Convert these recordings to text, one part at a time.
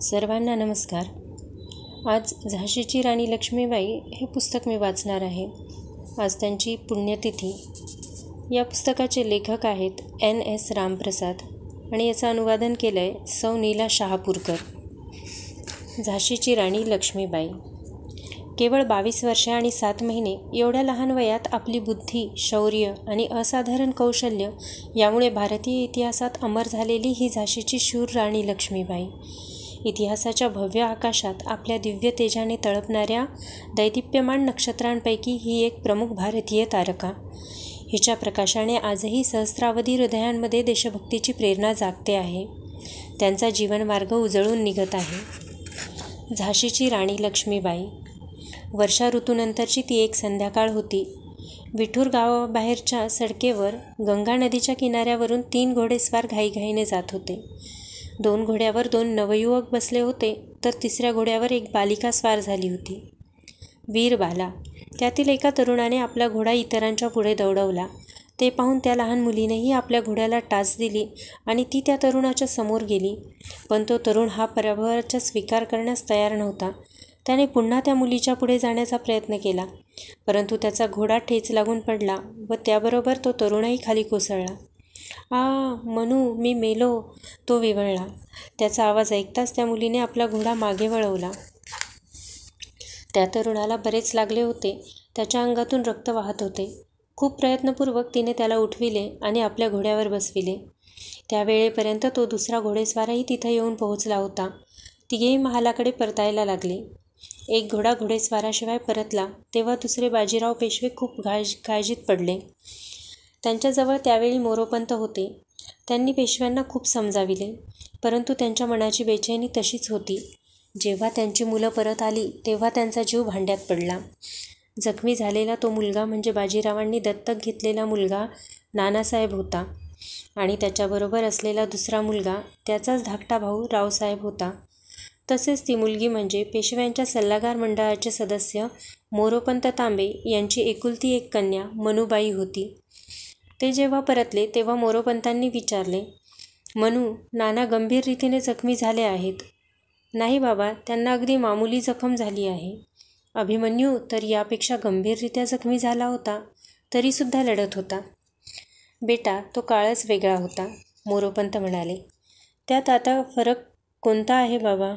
सर्वांना नमस्कार. आज झाशीची राणी लक्ष्मीबाई हे पुस्तक मी वाचणार आहे. आज त्यांची पुण्यतिथी. या पुस्तकाचे लेखक आहेत NS रामप्रसाद आणि याचं अनुवादन केलं आहे सौ नीला शहापूरकर. झाशीची राणी लक्ष्मीबाई. केवळ 22 वर्षे आणि 7 महिने एवढ्या लहान वयात आपली बुद्धी, शौर्य आणि असाधारण कौशल्य यामुळे भारतीय इतिहासात अमर झालेली ही झाशीची शूर राणी लक्ष्मीबाई. इतिहासाच्या भव्य आकाशात आपल्या दिव्य तेजाने तळपणाऱ्या दैदिप्यमान नक्षत्रांपैकी ही एक प्रमुख भारतीय तारका. हिच्या प्रकाशाने आजही सहस्रावधी हृदयांमध्ये देशभक्तीची प्रेरणा जागते आहे. त्यांचा जीवनमार्ग उजळून निघत आहे. झाशीची राणी लक्ष्मीबाई. वर्षा ऋतूनंतरची ती एक संध्याकाळ होती. विठूर गावाबाहेरच्या सडकेवर गंगा नदीच्या किनाऱ्यावरून 3 घोडेस्वार घाईघाईने जात होते. 2 घोड्यावर 2 नवयुवक बसले होते, तर 3ऱ्या घोड्यावर एक बालिका स्वार झाली होती. वीर बाला. त्यातील एका तरुणाने आपला घोडा इतरांच्या पुढे दौडवला. ते पाहून त्या लहान मुलीनेही आपल्या घोड्याला टाच दिली आणि ती त्या तरुणाच्या समोर गेली. पण तो तरुण हा पराभवाचा स्वीकार करण्यास तयार नव्हता. त्याने पुन्हा त्या मुलीच्या पुढे जाण्याचा प्रयत्न केला, परंतु त्याचा घोडा ठेच लागून पडला व त्याबरोबर तो तरुणही खाली कोसळला. मनू, मी मेलो, तो विव्हळला. त्याचा आवाज ऐकताच त्या मुलीने आपला घोडा मागे वळवला. त्या तरुणाला बरेच लागले होते. त्याच्या अंगातून रक्त वाहत होते. खूप प्रयत्नपूर्वक तिने त्याला उठविले आणि आपल्या घोड्यावर बसविले. त्या वेळेपर्यंत तो दुसरा घोडेस्वारही तिथे येऊन पोहोचला होता. तिघेही महालाकडे परतायला लागले. एक घोडा घोडेस्वाराशिवाय परतला तेव्हा दुसरे बाजीराव पेशवे खूप काळजीत पडले. त्यांच्याजवळ त्यावेळी मोरोपंत होते. त्यांनी पेशव्यांना खूप समजाविले, परंतु त्यांच्या मनाची बेचैनी तशीच होती. जेव्हा त्यांची मुलं परत आली तेव्हा त्यांचा जीव भांड्यात पडला. जखमी झालेला तो मुलगा म्हणजे बाजीरावांनी दत्तक घेतलेला मुलगा नानासाहेब होता आणि त्याच्याबरोबर असलेला दुसरा मुलगा त्याचाच धाकटा भाऊ रावसाहेब होता. तसेच ती मुलगी म्हणजे पेशव्यांच्या सल्लागार मंडळाचे सदस्य मोरोपंत तांबे यांची एकुलती एक कन्या मनूबाई होती. ते जेव्हा परतले तेव्हा मोरोपंतांनी विचारले, मनू, नाना गंभीर रीतीने जखमी झाले आहेत. नाही बाबा, त्यांना अगदी मामूली जखम झाली आहे. अभिमन्यू तर यापेक्षा गंभीररित्या जखमी झाला होता, तरीसुद्धा लढत होता. बेटा, तो काळच वेगळा होता, मोरोपंत म्हणाले. त्यात आता फरक कोणता आहे बाबा?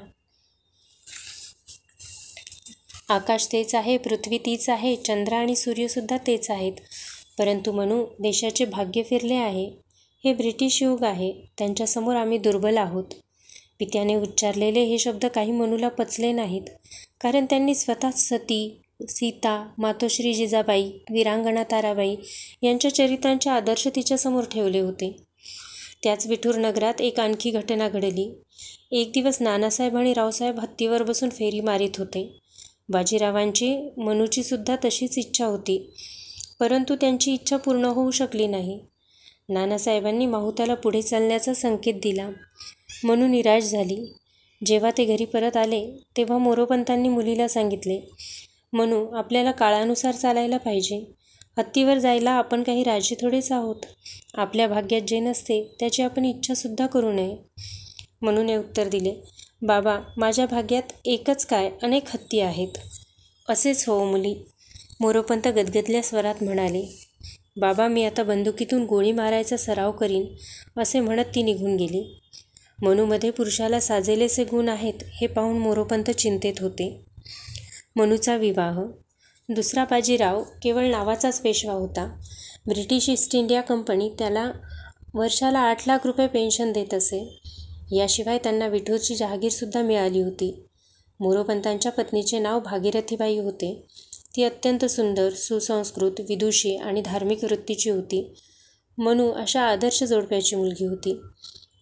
आकाश तेच आहे, पृथ्वी तीच आहे, चंद्र आणि सूर्यसुद्धा तेच आहेत. परंतु मनू, देशाचे भाग्य फिरले आहे. हे ब्रिटिश युग आहे. त्यांच्यासमोर आम्ही दुर्बल आहोत. पित्याने उच्चारलेले हे शब्द काही मनूला पचले नाहीत, कारण त्यांनी स्वतः सती, सीता, मातोश्री जिजाबाई, वीरांगना ताराबाई यांच्या चरित्रांचे आदर्श तिच्यासमोर ठेवले होते. त्याच विठूर नगरात एक आणखी घटना घडली. एक दिवस नानासाहेब आणि रावसाहेब हत्तीवर बसून फेरी मारीत होते. बाजीरावांची मनूची सुद्धा तशीच इच्छा होती, परंतु त्यांची इच्छा पूर्ण होऊ शकली नाही. नानासाहेबांनी माहुताला पुढे चालण्याचा संकेत दिला. मनू निराश झाली. जेव्हा ते घरी परत आले तेव्हा मोरोपंतांनी मुलीला सांगितले, मनू, आपल्याला काळानुसार चालायला पाहिजे. हत्तीवर जायला आपण काही राजे थोडेच आहोत. आपल्या भाग्यात जे नसते त्याची आपण इच्छासुद्धा करू नये. मनूने उत्तर दिले, बाबा, माझ्या भाग्यात एकच काय, अनेक हत्ती आहेत. असेच हो मुली, मोरोपंत गदगदल्या स्वरात म्हणाले. बाबा, मी आता बंदुकीतून गोळी मारायचा सराव करीन, असे म्हणत ती निघून गेली. मनूमध्ये पुरुषाला साजेलेसे गुण आहेत हे पाहून मोरोपंत चिंतेत होते. मनूचा विवाह. दुसरा बाजीराव केवळ नावाचाच पेशवा होता. ब्रिटिश ईस्ट इंडिया कंपनी त्याला वर्षाला 8 लाख रुपये पेन्शन देत असे. याशिवाय त्यांना विठूरची जहागीरसुद्धा मिळाली होती. मोरोपंतांच्या पत्नीचे नाव भागीरथीबाई होते. ती अत्यंत सुंदर, सुसंस्कृत, विदुषी आणि धार्मिक वृत्तीची होती. मनू अशा आदर्श जोडप्याची मुलगी होती.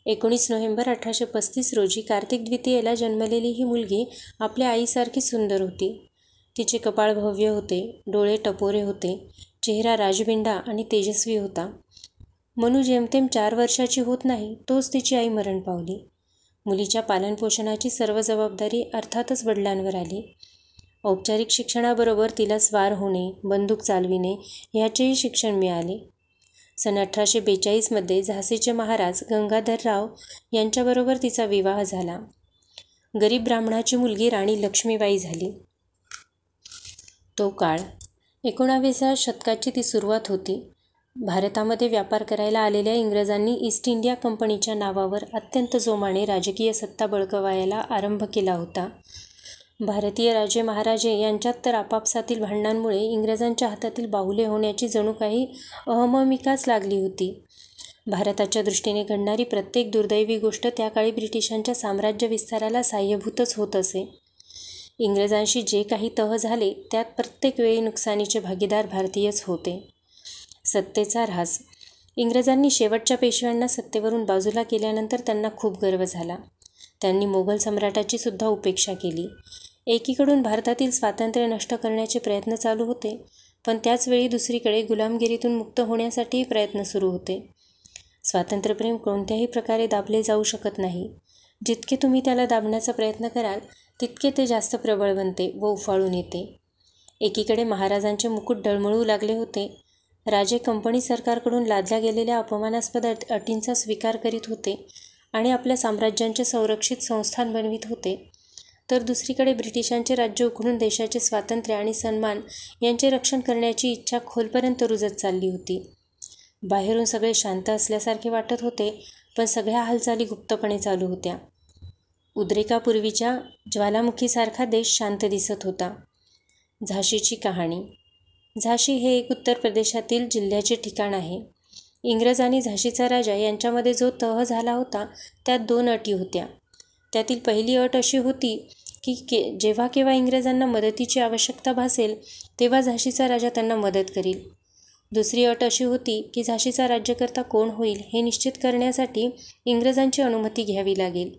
19 नोव्हेंबर 1835 रोजी कार्तिक द्वितीयेला जन्मलेली ही मुलगी आपल्या आईसारखी सुंदर होती. तिचे कपाळ भव्य होते, डोळे टपोरे होते, चेहरा राजबिंडा आणि तेजस्वी होता. मनू जेमतेम 4 वर्षाची होत नाही तोच तिची आई मरण पावली. मुलीच्या पालनपोषणाची सर्व जबाबदारी अर्थातच वडिलांवर आली. औपचारिक शिक्षणाबरोबर तिला स्वार होणे, बंदूक चालविणे ह्याचेही शिक्षण मिळाले. सन 1842 झाशीचे महाराज गंगाधरराव यांच्याबरोबर तिचा विवाह झाला. गरीब ब्राह्मणाची मुलगी राणी लक्ष्मीबाई झाली. तो काळ 19व्या शतकाची ती सुरुवात होती. भारतामध्ये व्यापार करायला आलेल्या इंग्रजांनी ईस्ट इंडिया कंपनीच्या नावावर अत्यंत जोमाने राजकीय सत्ता बळकवायला आरंभ केला होता. भारतीय राजे महाराजे यांच्यात तर आपापसातील भांडणांमुळे इंग्रजांच्या हातातील बाहुले होण्याची जणू काही अहममिकाच लागली होती. भारताच्या दृष्टीने घडणारी प्रत्येक दुर्दैवी गोष्ट त्या काळी ब्रिटिशांच्या साम्राज्य विस्ताराला साहाय्यभूतच होत असे. इंग्रजांशी जे काही तह झाले त्यात प्रत्येक वेळी नुकसानीचे भागीदार भारतीयच होते. सत्तेचा ऱ्हास. इंग्रजांनी शेवटच्या पेशव्यांना सत्तेवरून बाजूला केल्यानंतर त्यांना खूप गर्व झाला. त्यांनी मोगल सम्राटाची सुद्धा उपेक्षा केली. एकीकडून भारतातील स्वातंत्र्य नष्ट करण्याचे प्रयत्न चालू होते, पण त्याचवेळी दुसरीकडे गुलामगिरीतून मुक्त होण्यासाठीही प्रयत्न सुरू होते. स्वातंत्र्यप्रेम कोणत्याही प्रकारे दाबले जाऊ शकत नाही. जितके तुम्ही त्याला दाबण्याचा प्रयत्न कराल तितके ते जास्त प्रबळ बनते व उफाळून येते. एकीकडे महाराजांचे मुकुट डळमळू लागले होते. राजे कंपनी सरकारकडून लादल्या गेलेल्या अपमानास्पद अटींचा स्वीकार करीत होते आणि आपल्या साम्राज्यांचे संरक्षित संस्थान बनवित होते, तर दुसरीकडे ब्रिटिशांचे राज्य उखडून देशाचे स्वातंत्र्य आणि सन्मान यांचे रक्षण करण्याची इच्छा खोलपर्यंत रुजत चालली होती. बाहेरून सगळे शांत असल्यासारखे वाटत होते, पण सगळ्या हालचाली गुप्तपणे चालू होत्या. उद्रेकापूर्वीच्या ज्वालामुखीसारखा देश शांत दिसत होता. झाशीची कहाणी. झाशी हे एक उत्तर प्रदेशातील जिल्ह्याचे ठिकाण आहे. इंग्रज आणि झाशीचा राजा यांच्यामध्ये जो तह झाला होता त्यात 2 अटी होत्या. त्यातील पहिली अट अशी होती की जेव्हा केव्हा इंग्रजांना मदतीची आवश्यकता भासेल तेव्हा झाशीचा राजा त्यांना मदत करील. दुसरी अट अशी होती की झाशीचा राज्यकर्ता कोण होईल हे निश्चित करण्यासाठी इंग्रजांची अनुमती घ्यावी लागेल.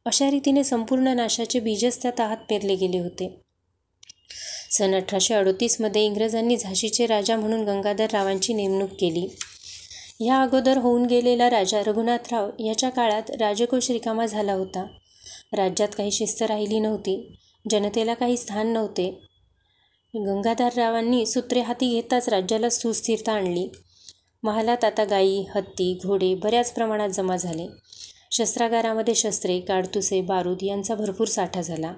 अशा रीतीने संपूर्ण नाशाचे बीजच त्या तहात पेरले गेले होते. सन 1838 इंग्रजांनी झाशीचे राजा म्हणून गंगाधररावांची नेमणूक केली. ह्या अगोदर होऊन गेलेला राजा रघुनाथराव याच्या काळात राजकोष रिकामा झाला होता. राज्यात काही शिस्त राहिली नव्हती. जनतेला काही स्थान नव्हते. गंगाधररावांनी सूत्रे हाती घेताच राज्याला सुस्थिरता आणली. महालात आता गायी, हत्ती, घोडे बऱ्याच प्रमाणात जमा झाले. शस्त्रागारामध्ये शस्त्रे, काडतुसे, बारूद यांचा भरपूर साठा झाला.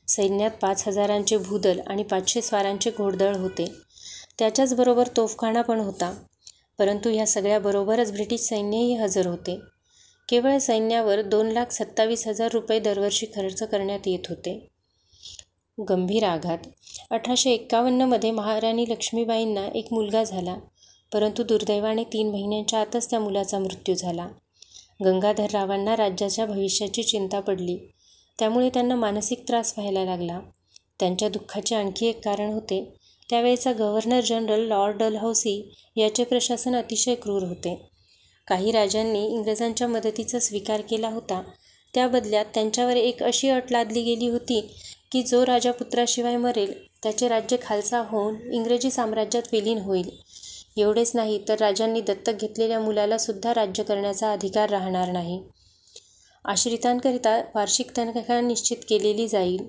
सैन्यात 5,000चे भूदल आणि 500 स्वारांचे घोडदळ होते. त्याच्याचबरोबर तोफखाना पण होता. परंतु ह्या सगळ्याबरोबरच ब्रिटिश सैन्यही हजर होते. केवळ सैन्यावर 2,27,000 रुपये दरवर्षी खर्च करण्यात येत होते. गंभीर आघात. 1851 महाराणी लक्ष्मीबाईंना एक मुलगा झाला, परंतु दुर्दैवाने 3 महिन्यांच्या आतच त्या मुलाचा मृत्यू झाला. गंगाधररावांना राज्याच्या भविष्याची चिंता पडली. त्यामुळे त्यांना मानसिक त्रास व्हायला लागला. त्यांच्या दुःखाचे आणखी एक कारण होते. त्यावेळेचा गव्हर्नर जनरल लॉर्ड डलहौसी याचे प्रशासन अतिशय क्रूर होते. काही राजांनी इंग्रजांच्या मदतीचा स्वीकार केला होता. त्या बदल्यात त्यांच्यावर एक अशी अट लादली गेली होती की जो राजा पुत्राशिवाय मरेल त्याचे राज्य खालसा होऊन इंग्रजी साम्राज्यात विलीन होईल. एवढेच नाही तर राजांनी दत्तक घेतलेल्या मुलाला सुद्धा राज्य करण्याचा अधिकार राहणार नाही. आश्रितांकरिता वार्षिक तनखा निश्चित केलेली जाईल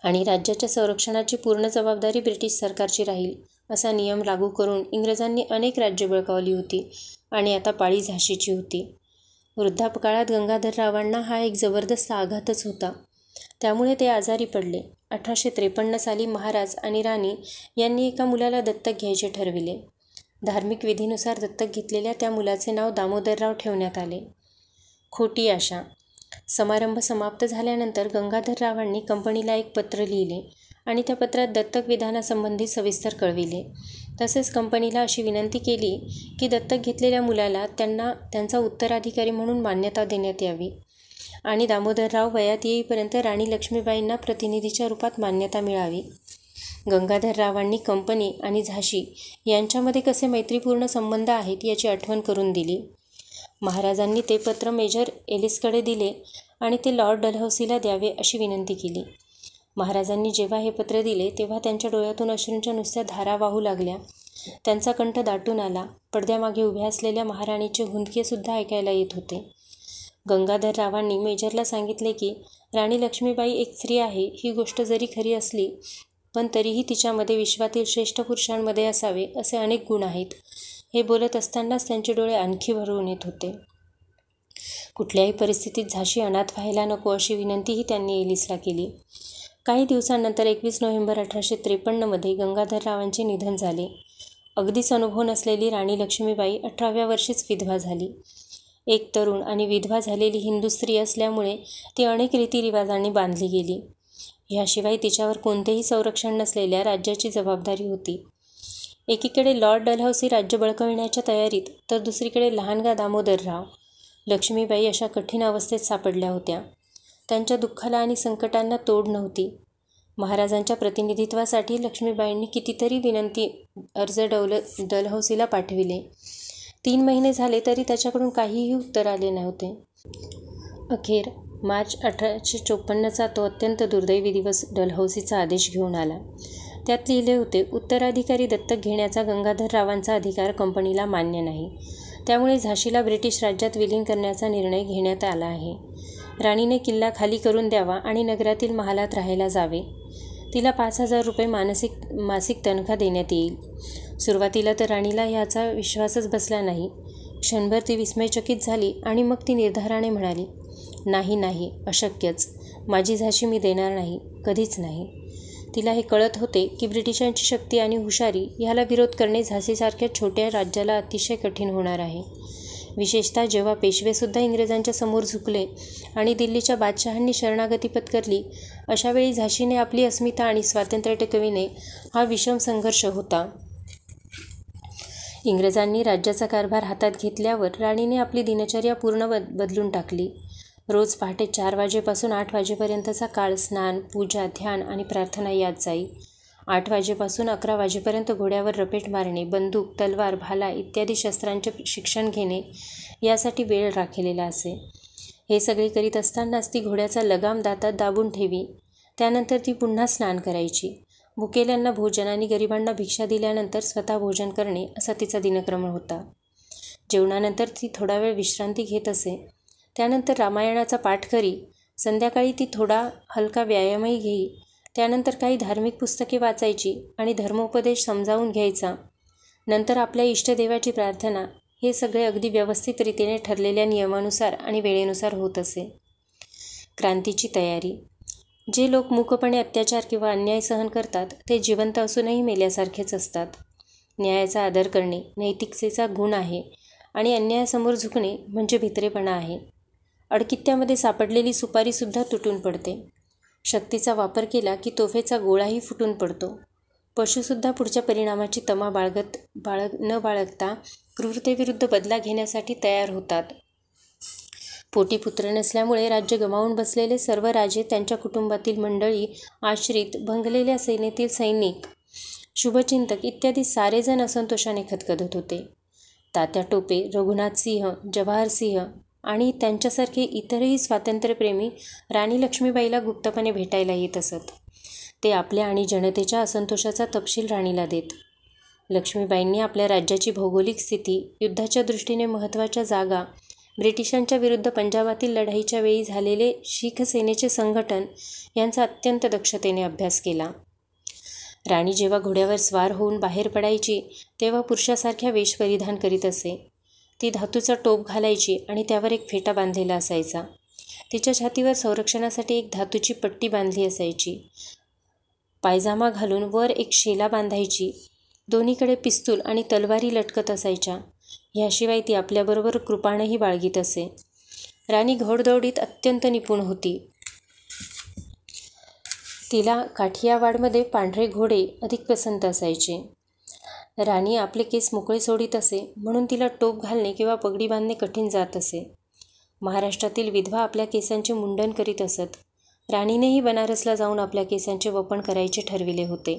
आणि राज्याच्या संरक्षणाची पूर्ण जबाबदारी ब्रिटिश सरकारची राहील असा नियम लागू करून इंग्रजांनी अनेक राज्य बळकावली होती आणि आता पाळी झाशीची होती. वृद्धापकाळात गंगाधररावांना हा एक जबरदस्त आघातच होता. त्यामुळे ते आजारी पडले. 1853 साली महाराज आणि राणी यांनी एका मुलाला दत्तक घ्यायचे ठरविले. धार्मिक विधीनुसार दत्तक घेतलेल्या त्या मुलाचे नाव दामोदरराव ठेवण्यात आले. खोटी आशा. समारंभ समाप्त झाल्यानंतर गंगाधररावांनी कंपनीला एक पत्र लिहिले आणि त्या पत्रात दत्तक विधानासंबंधी सविस्तर कळविले. तसेच कंपनीला अशी विनंती केली की दत्तक घेतलेल्या मुलाला त्यांना त्यांचा उत्तराधिकारी म्हणून मान्यता देण्यात यावी आणि दामोदरराव वयात येईपर्यंत राणी लक्ष्मीबाईंना प्रतिनिधीच्या रूपात मान्यता मिळावी. गंगाधररावांनी कंपनी आणि झाशी यांच्यामध्ये कसे मैत्रीपूर्ण संबंध आहेत याची आठवण करून दिली. महाराजांनी ते पत्र मेजर एलिसकडे दिले आणि ते लॉर्ड डलहौसीला द्यावे अशी विनंती केली. महाराजांनी जेव्हा हे पत्र दिले तेव्हा त्यांच्या डोळ्यातून अश्रूंच्या नुसत्या धारा वाहू लागल्या. त्यांचा कंठ दाटून आला. पडद्यामागे उभ्या असलेल्या महाराणीचे हुंदकेसुद्धा ऐकायला येत होते. गंगाधररावांनी मेजरला सांगितले की राणी लक्ष्मीबाई एक स्त्री आहे ही गोष्ट जरी खरी असली पण तरीही तिच्यामध्ये विश्वातील श्रेष्ठ पुरुषांमध्ये असावे असे अनेक गुण आहेत. हे बोलत असतानाच त्यांचे डोळे आणखी भरून येत होते. कुठल्याही परिस्थितीत झाशी अनाथ व्हायला नको अशी विनंतीही त्यांनी एलिसला केली. काही दिवसांनंतर 21 नोव्हेंबर 1853 गंगाधररावांचे निधन झाले. अगदीच अनुभव नसलेली राणी लक्ष्मीबाई 18व्या वर्षीच विधवा झाली. एक तरुण आणि विधवा झालेली हिंदू स्त्री असल्यामुळे ती अनेक रीतिरिवाजांनी बांधली गेली. ह्याशिवाय तिच्यावर कोणतेही संरक्षण नसलेल्या राज्याची जबाबदारी होती. एकीकडे लॉर्ड डलहौसी राज्य बळकविण्याच्या तयारीत, तर दुसरीकडे लहानगा दामोदरराव. लक्ष्मीबाई अशा कठीण अवस्थेत सापडल्या होत्या. त्यांच्या दुःखाला आणि संकटांना तोड नव्हती. महाराजांच्या प्रतिनिधित्वासाठी लक्ष्मीबाईंनी कितीतरी विनंती अर्ज डलहौसीला पाठविले. 3 महिने झाले तरी त्याच्याकडून काहीही उत्तर आले नव्हते. अखेर मार्च 1854चा तो अत्यंत दुर्दैवी दिवस डलहौसीचा आदेश घेऊन आला. त्यात लिहिले होते, उत्तराधिकारी दत्तक घेण्याचा गंगाधररावांचा अधिकार कंपनीला मान्य नाही. त्यामुळे झाशीला ब्रिटिश राज्यात विलीन करण्याचा निर्णय घेण्यात आला आहे. राणीने किल्ला खाली करून द्यावा आणि नगरातील महालात राहायला जावे. तिला 5,000 रुपये मासिक तनखा देण्यात येईल. सुरुवातीला तर राणीला ह्याचा विश्वासच बसला नाही. क्षणभर ती विस्मयचकित झाली आणि मग ती निर्धाराने म्हणाली, नाही नाही, अशक्यच. माझी झाशी मी देणार नाही, कधीच नाही. तिला हे कळत होते की ब्रिटिशांची शक्ती आणि हुशारी ह्याला विरोध करणे झाशीसारख्या छोट्या राज्याला अतिशय कठीण होणार आहे. विशेषतः जेव्हा पेशवेसुद्धा इंग्रजांच्या समोर झुकले आणि दिल्लीच्या बादशहांनी शरणागती पत्करली, अशावेळी झाशीने आपली अस्मिता आणि स्वातंत्र्य टिकविणे हा विषम संघर्ष होता. इंग्रजांनी राज्याचा कारभार हातात घेतल्यावर राणीने आपली दिनचर्या पूर्ण बदलून टाकली. रोज पहाटे 4 वाजेपासून 8 वाजेपर्यंतचा काळ स्नान, पूजा, ध्यान आणि प्रार्थना यात जाई. 8 वाजेपासून 11 वाजेपर्यंत घोड्यावर रपेट मारणे, बंदूक, तलवार, भाला इत्यादी शस्त्रांचे शिक्षण घेणे यासाठी वेळ राखलेला असे. हे सगळे करीत असतानाच ती घोड्याचा लगाम दातात दाबून ठेवी. त्यानंतर ती पुन्हा स्नान करायची. भुकेल्यांना भोजन आणि गरिबांना भिक्षा दिल्यानंतर स्वतः भोजन करणे असा तिचा दिनक्रम होता. जेवणानंतर ती थोडा वेळ विश्रांती घेत असे. त्यानंतर रामायणाचा पाठ करी. संध्याकाळी ती थोडा हलका व्यायामही घेई. त्यानंतर काही धार्मिक पुस्तके वाचायची आणि धर्मोपदेश समजावून घ्यायचा. नंतर आपल्या इष्टदेवाची प्रार्थना. हे सगळे अगदी व्यवस्थित रीतीने ठरलेल्या नियमानुसार आणि वेळेनुसार होत असे. क्रांतीची तयारी. जे लोक मूकपणे अत्याचार किंवा अन्याय सहन करतात ते जिवंत असूनही मेल्यासारखेच असतात. न्यायाचा आदर करणे नैतिकतेचा गुण आहे आणि अन्यायासमोर झुकणे म्हणजे भित्रेपणा आहे. अडकित्त्यामध्ये सापडलेली सुपारीसुद्धा तुटून पडते. शक्तीचा वापर केला की तोफेचा गोळाही फुटून पडतो. पशुसुद्धा पुढच्या परिणामाची तमा न बाळगता क्रूरतेविरुद्ध बदला घेण्यासाठी तयार होतात. पोटी पुत्र नसल्यामुळे राज्य गमावून बसलेले सर्व राजे, त्यांच्या कुटुंबातील मंडळी, आश्रित, भंगलेल्या सेनेतील सैनिक, शुभचिंतक इत्यादी सारेजण असंतोषाने खदखदत होते. तात्या टोपे, रघुनाथ सिंह, जवाहर सिंह आणि त्यांच्यासारखे इतरही स्वातंत्र्यप्रेमी राणी लक्ष्मीबाईला गुप्तपणे भेटायला येत असत. ते आपल्या आणि जनतेच्या असंतोषाचा तपशील राणीला देत. लक्ष्मीबाईंनी आपल्या राज्याची भौगोलिक स्थिती, युद्धाच्या दृष्टीने महत्त्वाच्या जागा, ब्रिटिशांच्या विरुद्ध पंजाबातील लढाईच्या वेळी झालेले शीख सेनेचे संघटन यांचा अत्यंत दक्षतेने अभ्यास केला. राणी जेव्हा घोड्यावर स्वार होऊन बाहेर पडायची तेव्हा पुरुषासारख्या वेश परिधान करीत असे. ती धातूचा टोप घालायची आणि त्यावर एक फेटा बांधलेला असायचा. तिच्या छातीवर संरक्षणासाठी एक धातूची पट्टी बांधली असायची. पायजामा घालून वर एक शेला बांधायची. दोन्हीकडे पिस्तूल आणि तलवारी लटकत असायच्या. ह्याशिवाय ती आपल्याबरोबर कृपाणही बाळगीत असे. राणी घोडदौडीत अत्यंत निपुण होती. तिला काठियावाडमध्ये पांढरे घोडे अधिक पसंत असायचे. राणी आपले केस मोकळे सोडित असे, म्हणून तिला टोप घालणे किंवा पगडी बांधणे कठीण जात असे. महाराष्ट्रातील विधवा आपल्या केसांचे मुंडन करीत असत. राणीनेही बनारसला जाऊन आपल्या केसांचे वपन करायचे ठरविले होते.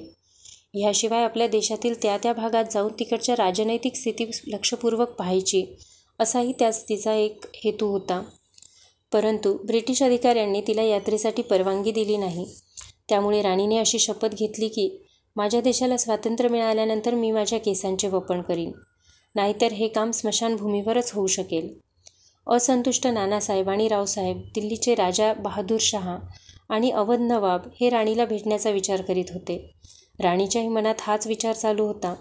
ह्याशिवाय आपल्या देशातील त्या भागात जाऊन तिकडच्या राजनैतिक स्थिती लक्षपूर्वक पाहायची असाही तिचा एक हेतू होता. परंतु ब्रिटिश अधिकाऱ्यांनी तिला यात्रेसाठी परवानगी दिली नाही. त्यामुळे राणीने अशी शपथ घेतली की माझ्या देशाला स्वातंत्र्य मिळाल्यानंतर मी माझ्या केसांचे वपन करीन, नाहीतर हे काम स्मशानभूमीवरच होऊ शकेल. असंतुष्ट नानासाहेब आणि रावसाहेब दिल्लीचे राजा बहादूर शहा आणि अवध नवाब हे राणीला भेटण्याचा विचार करीत होते. राणीच्याही मनात हाच विचार चालू होता.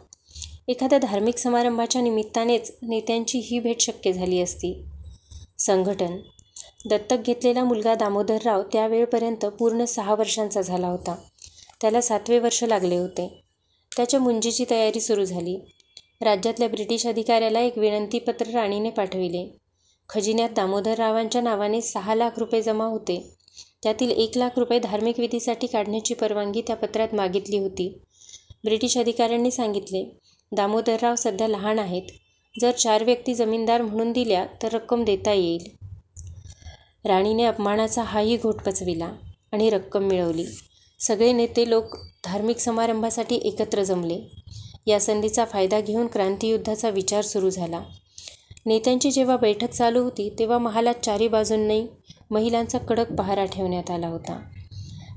एखाद्या धार्मिक समारंभाच्या निमित्तानेच नेत्यांची ही भेट शक्य झाली असती. संघटन. दत्तक घेतलेला मुलगा दामोदरराव त्यावेळपर्यंत पूर्ण 6 वर्षांचा झाला होता. त्याला 7वे वर्ष लागले होते. त्याच्या मुंजीची तयारी सुरू झाली. राज्यातल्या ब्रिटिश अधिकाऱ्याला एक विनंतीपत्र राणीने पाठविले. खजिन्यात दामोदररावांच्या नावाने 6 लाख रुपये जमा होते. त्यातील 1 लाख रुपये धार्मिक विधीसाठी काढण्याची परवानगी त्या पत्रात मागितली होती. ब्रिटिश अधिकाऱ्यांनी सांगितले, दामोदरराव सध्या लहान आहेत. जर 4 व्यक्ती जमीनदार म्हणून दिल्या तर रक्कम देता येईल. राणीने अपमानाचा हाही घोट पचविला आणि रक्कम मिळवली. सगळे नेते लोक धार्मिक समारंभासाठी एकत्र जमले. या संधीचा फायदा घेऊन क्रांतियुद्धाचा विचार सुरू झाला. नेत्यांची जेव्हा बैठक चालू होती तेव्हा महालात 4ही बाजूंनी महिलांचा कडक पहारा ठेवण्यात आला होता.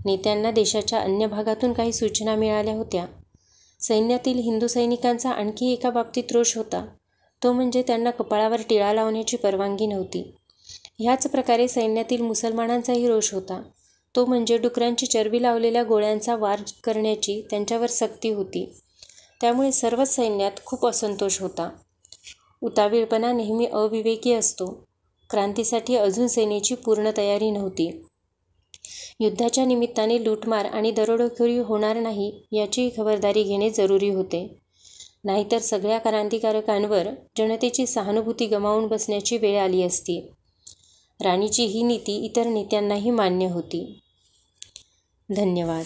नेत्यांना देशाच्या अन्य भागातून काही सूचना मिळाल्या होत्या. सैन्यातील हिंदू सैनिकांचा आणखी एका बाबतीत रोष होता. तो म्हणजे त्यांना कपाळावर टिळा लावण्याची परवानगी नव्हती. ह्याच प्रकारे सैन्यातील मुसलमानांचाही रोष होता. तो म्हणजे डुकरांची चरबी लावलेल्या गोळ्यांचा वार करण्याची त्यांच्यावर सक्ती होती. त्यामुळे सर्वच सैन्यात खूप असंतोष होता. उतावीळपणा नेहमी अविवेकी असतो. क्रांतीसाठी अजून सेनेची पूर्ण तयारी नव्हती. युद्धाच्या निमित्ताने लूटमार आणि दरोडेखोरी होणार नाही याची खबरदारी घेणे जरुरी होते. नाहीतर सगळ्या क्रांतिकारकांवर जनतेची सहानुभूती गमावून बसण्याची वेळ आली असती. राणीची ही नीती इतर नेत्यांनाही मान्य होती. धन्यवाद.